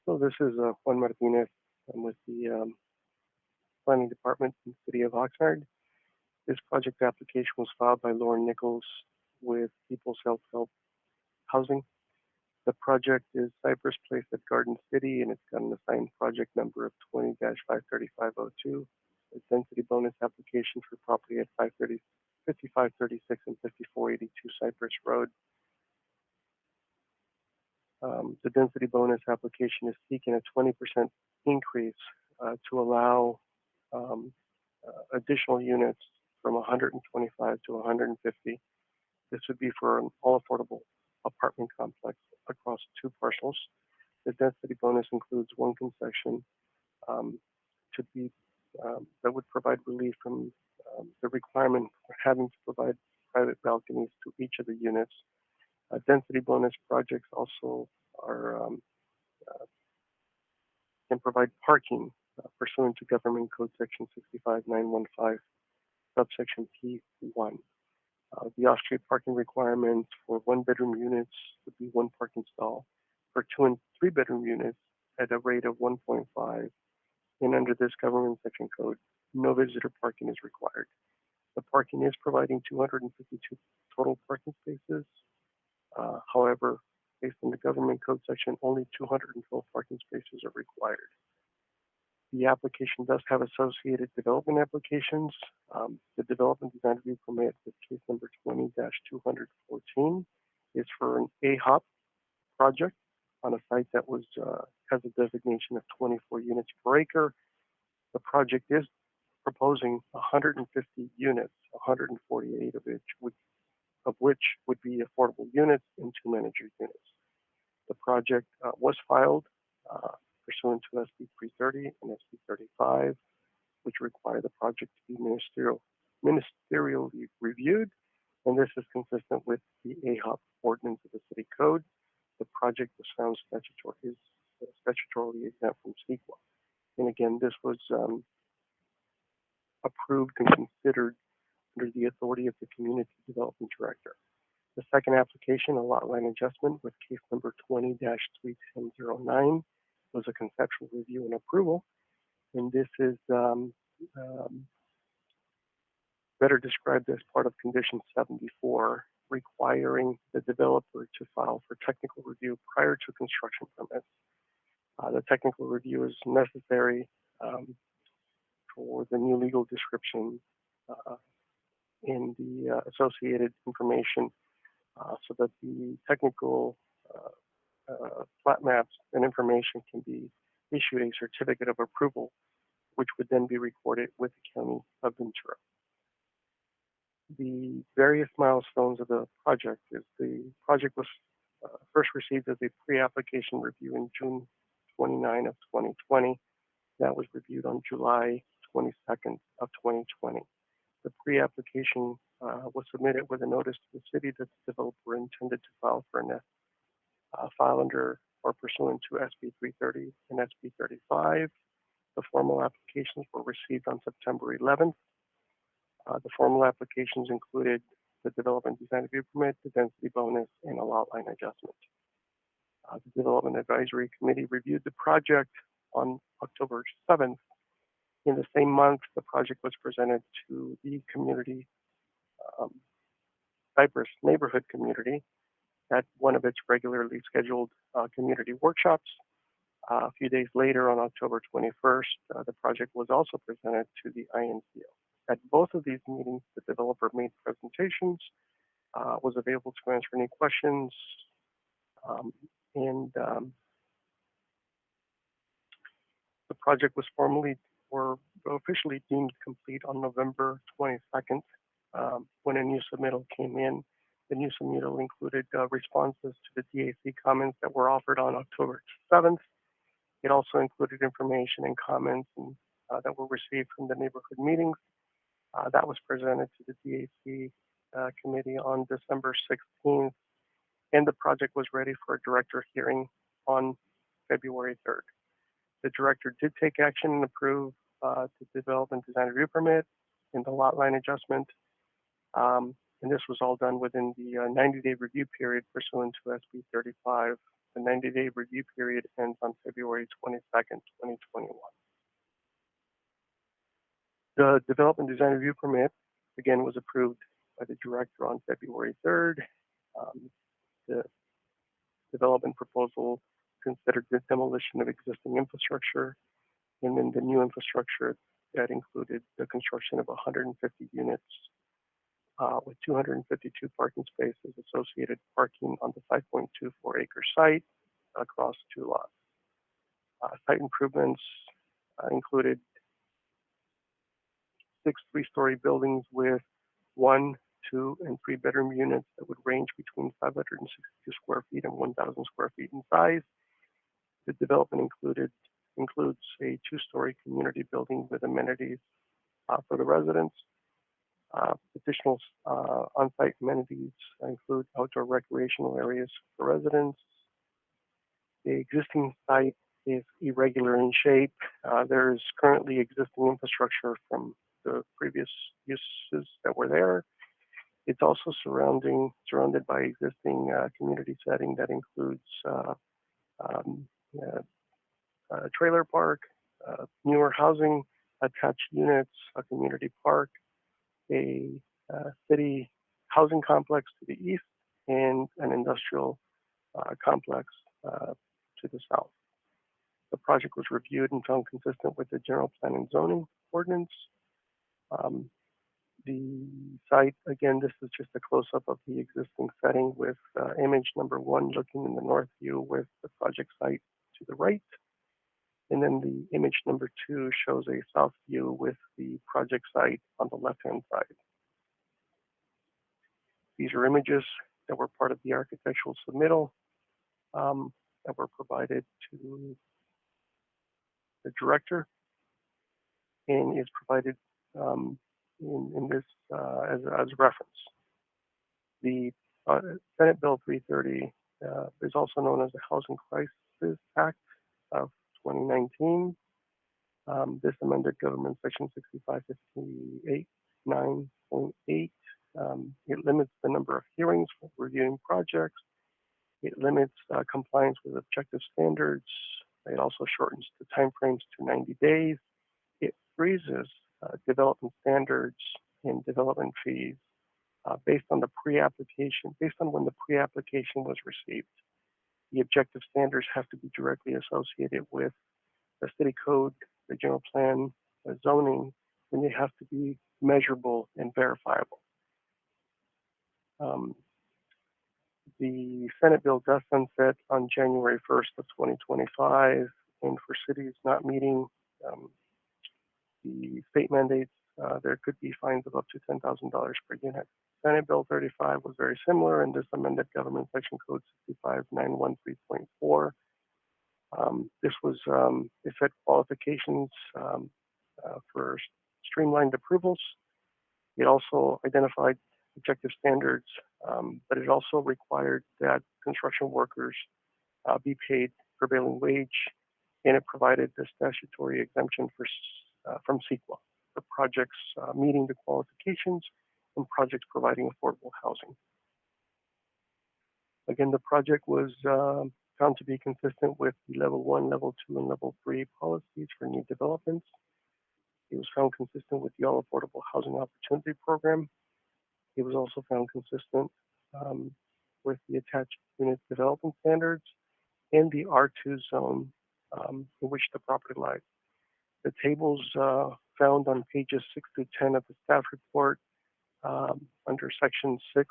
So this is Juan Martinez. I'm with the Planning Department in the City of Oxnard. This project application was filed by Lauren Nichols with People's Self-Help Housing. The project is Cypress Place at Garden City, and it's got an assigned project number of 20-53502. A density bonus application for property at 5536 and 5482 Cypress Road. The density bonus application is seeking a 20% increase to allow additional units from 125 to 150. This would be for an all-affordable apartment complex across two parcels. The density bonus includes one concession to be that would provide relief from the requirement for having to provide private balconies to each of the units. Density bonus projects also can provide parking pursuant to Government Code Section 65915, subsection P1. The off-street parking requirements for one-bedroom units would be one parking stall. For two and three-bedroom units at a rate of 1.5, and under this government section code, no visitor parking is required. The parking is providing 252 total parking spaces. However, based on the government code section, only 212 parking spaces are required. The application does have associated development applications. The development design review permit with case number 20-214 is for an AHOP project on a site that has a designation of 24 units per acre. The project is proposing 150 units, 148 of which would be affordable units and two manager units. The project was filed pursuant to SB 330 and SB 35, which require the project to be ministerially reviewed, and this is consistent with the AHOP ordinance of the city code. The project was found statutorily exempt from CEQA. And again, this was approved and considered under the authority of the Community Development Director. The second application, a lot line adjustment with case number 20-31009, was a conceptual review and approval. And this is better described as part of condition 74, requiring the developer to file for technical review prior to construction permits. The technical review is necessary for the new legal description in the associated information so that the technical plat maps and information can be issued a certificate of approval, which would then be recorded with the County of Ventura. The various milestones of the project is the project was first received as a pre-application review in June 29 of 2020. That was reviewed on July 22nd of 2020. The pre-application was submitted with a notice to the city that the developer intended to file for an file under or pursuant to SB 330 and SB 35. The formal applications were received on September 11th. The formal applications included the development design review permit, the density bonus, and a lot line adjustment. The Development Advisory Committee reviewed the project on October 7th. In the same month, the project was presented to the community, Cypress neighborhood community, at one of its regularly scheduled community workshops. A few days later, on October 21st, the project was also presented to the INCO. At both of these meetings, the developer made presentations, was available to answer any questions, and the project was officially deemed complete on November 22nd when a new submittal came in. The new submittal included responses to the DAC comments that were offered on October 7th. It also included information and comments that were received from the neighborhood meetings. That was presented to the DAC committee on December 16th, and the project was ready for a director hearing on February 3rd. The director did take action and approve the development design review permit and the lot line adjustment. And this was all done within the 90-day review period pursuant to SB 35 The 90-day review period ends on February 22nd, 2021. The development design review permit, again, was approved by the director on February 3rd. The development proposal considered the demolition of existing infrastructure, and then the new infrastructure that included the construction of 150 units with 252 parking spaces, associated parking on the 5.24 acre site across 2 lots. Site improvements included 6 3-story buildings with 1, 2, and 3 bedroom units that would range between 562 square feet and 1,000 square feet in size. The development includes a 2-story community building with amenities for the residents. Additional on-site amenities include outdoor recreational areas for residents. The existing site is irregular in shape. There is currently existing infrastructure from the previous uses that were there. It's also surrounded by existing community setting that includes a trailer park, newer housing, attached units, a community park, a city housing complex to the east, and an industrial complex to the south. The project was reviewed and found consistent with the general plan and zoning ordinance. The site, again, this is just a close-up of the existing setting with image number 1 looking in the north view with the project site to the right. And then the image number 2 shows a south view with the project site on the left-hand side. These are images that were part of the architectural submittal that were provided to the director and is provided in this as reference. The Senate Bill 330 is also known as the Housing Crisis Act of 2019. This amended Government Section 6558(9.8). It limits the number of hearings for reviewing projects. It limits compliance with objective standards. It also shortens the timeframes to 90 days. It freezes development standards and development fees based on the pre-application, based on when the pre-application was received. The objective standards have to be directly associated with the city code, the general plan, the zoning, and they have to be measurable and verifiable. The Senate bill does sunset on January 1st of 2025, and for cities not meeting the state mandates, there could be fines of up to $10,000 per unit. Senate Bill 35 was very similar, and this amended Government Section Code 65913.4. This was, it set qualifications for streamlined approvals. It also identified objective standards, but it also required that construction workers be paid prevailing wage, and it provided the statutory exemption from CEQA for projects meeting the qualifications and projects providing affordable housing. Again, the project was found to be consistent with the Level 1, Level 2, and Level 3 policies for new developments. It was found consistent with the All Affordable Housing Opportunity Program. It was also found consistent with the attached unit development standards and the R2 zone in which the property lies. The tables found on pages 6 to 10 of the staff report under Section 6,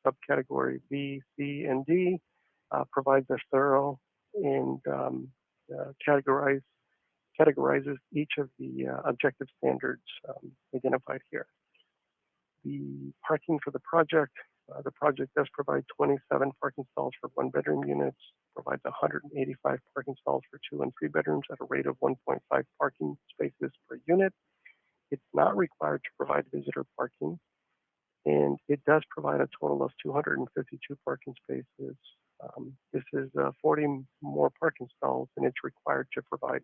subcategory B, C, and D provides a thorough and categorizes each of the objective standards identified here. The parking for the project does provide 27 parking stalls for 1-bedroom units, provides 185 parking stalls for 2 and 3 bedrooms at a rate of 1.5 parking spaces per unit. It's not required to provide visitor parking, and it does provide a total of 252 parking spaces. This is 40 more parking stalls than it's required to provide.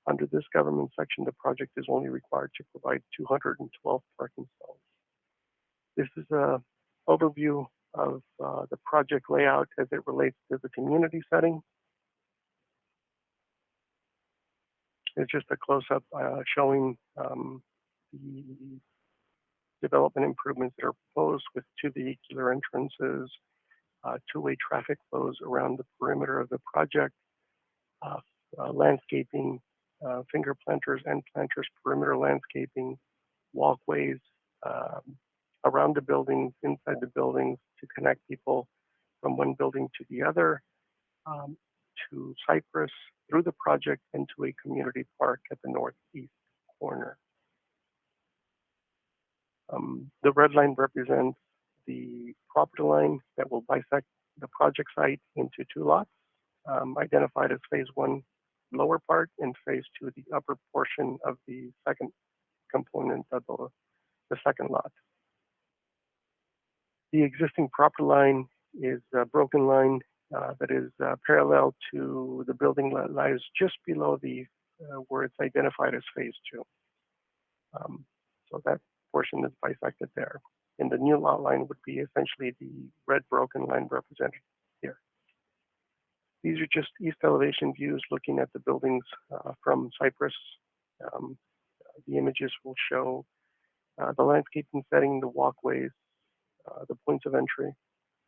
Under this government section, the project is only required to provide 212 parking stalls. This is an overview of the project layout as it relates to the community setting. It's just a close-up showing the development improvements that are proposed with two vehicular entrances, two-way traffic flows around the perimeter of the project, landscaping, finger planters and planters, perimeter landscaping, walkways around the buildings, inside the buildings to connect people from one building to the other, to Cypress, through the project into a community park at the northeast corner. The red line represents the property line that will bisect the project site into two lots, identified as phase one lower part and phase two the upper portion of the second component of the second lot. The existing property line is a broken line that is parallel to the building that lies just below the where it's identified as phase two. So that portion is bisected there. And the new lot line would be essentially the red broken line represented here. These are just east elevation views looking at the buildings from Cypress. The images will show the landscaping setting, the walkways, the points of entry,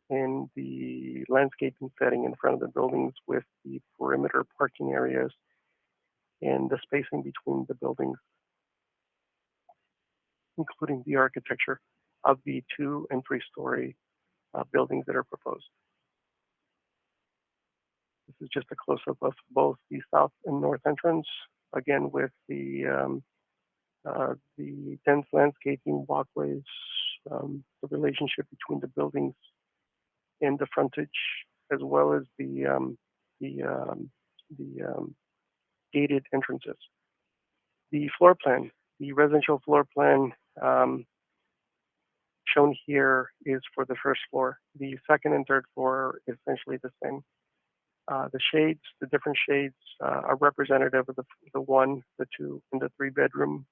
and the landscaping setting in front of the buildings with the perimeter parking areas and the spacing between the buildings, including the architecture of the 2- and 3-story buildings that are proposed. This is just a close-up of both the south and north entrance, again with the dense landscaping, walkways, the relationship between the buildings and the frontage, as well as the gated entrances. The floor plan, the residential floor plan shown here is for the first floor. The second and third floor is essentially the same. The shades, the different shades are representative of the 1, the 2, and the 3-bedroom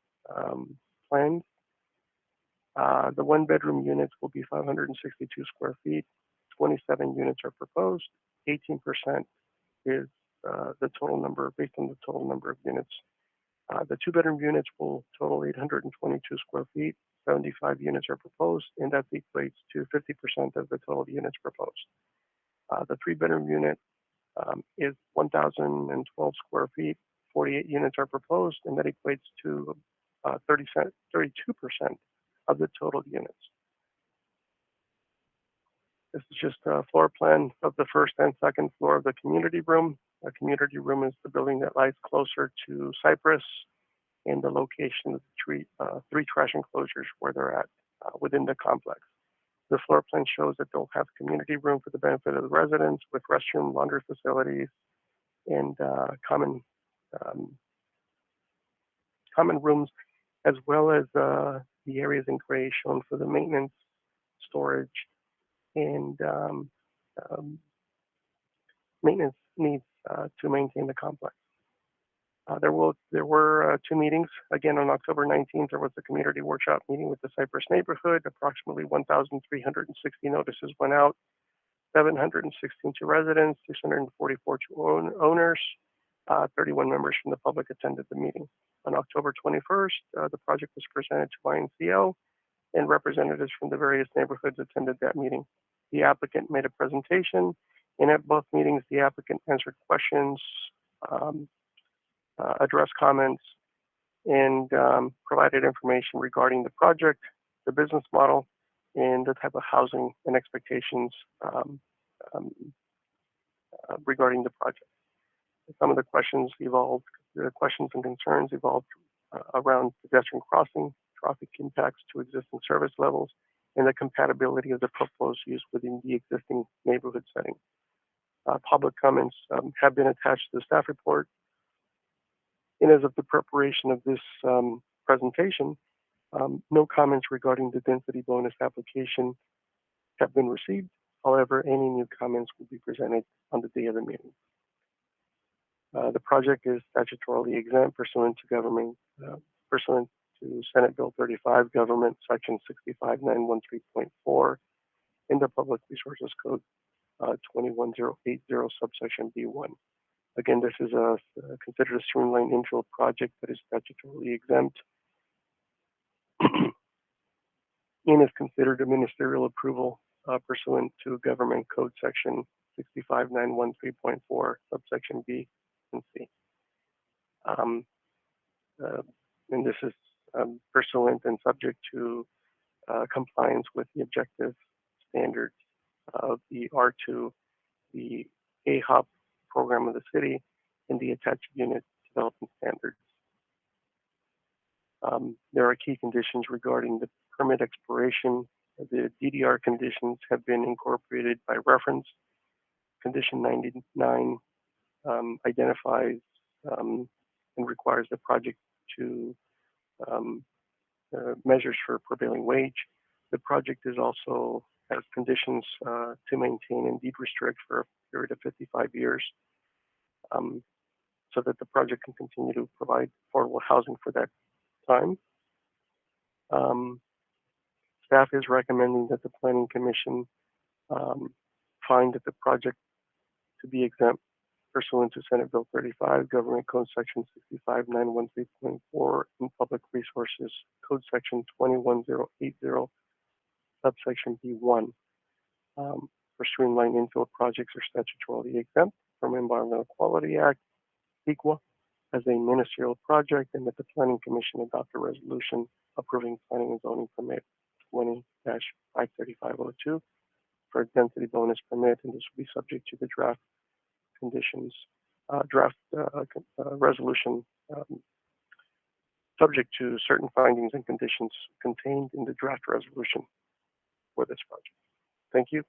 plans. The 1-bedroom units will be 562 square feet. 27 units are proposed. 18% is the total number, based on the total number of units. The 2-bedroom units will total 822 square feet. 75 units are proposed, and that equates to 50% of the total units proposed. The 3-bedroom unit is 1,012 square feet. 48 units are proposed, and that equates to 32% of the total units. This is just a floor plan of the first and second floor of the community room. A community room is the building that lies closer to Cypress and the location of the 3 trash enclosures where they're at within the complex. The floor plan shows that they'll have community room for the benefit of the residents with restroom, laundry facilities, and common rooms, as well as the areas in gray shown for the maintenance, storage, and maintenance needs to maintain the complex. There were 2 meetings. Again, on October 19th, there was a community workshop meeting with the Cypress neighborhood. Approximately 1,360 notices went out, 716 to residents, 644 to owners. 31 members from the public attended the meeting. On October 21st, the project was presented to INCO, and representatives from the various neighborhoods attended that meeting. The applicant made a presentation, and at both meetings, the applicant answered questions, addressed comments, and provided information regarding the project, the business model, and the type of housing and expectations regarding the project. Some of the questions and concerns evolved around pedestrian crossing, traffic impacts to existing service levels, and the compatibility of the proposed use within the existing neighborhood setting. Public comments have been attached to the staff report. And as of the preparation of this presentation, no comments regarding the density bonus application have been received. However, any new comments will be presented on the day of the meeting. The project is statutorily exempt pursuant to Senate Bill 35, Government Section 65913.4, in the Public Resources Code 21080 subsection B1. Again, this is considered a streamlined infill project that is statutorily exempt and is considered a ministerial approval pursuant to Government Code Section 65913.4 subsection B and C. And this is pursuant and subject to compliance with the objective standards of the R2, the AHOP program of the city, and the attached unit development standards. There are key conditions regarding the permit expiration. The DDR conditions have been incorporated by reference. Condition 99 identifies and requires the project to measures for prevailing wage. The project is also has conditions to maintain and deed restrict for a period of 55 years so that the project can continue to provide affordable housing for that time. Staff is recommending that the Planning Commission find that the project to be exempt pursuant to Senate Bill 35, Government Code Section 65913.4, and Public Resources Code Section 21080, subsection B1. For streamlined infill projects are statutorily exempt from Environmental Quality Act, CEQA, as a ministerial project, and that the Planning Commission adopt a resolution approving planning and zoning permit 20-53502 for a density bonus permit, and this will be subject to the draft conditions, resolution subject to certain findings and conditions contained in the draft resolution for this project. Thank you.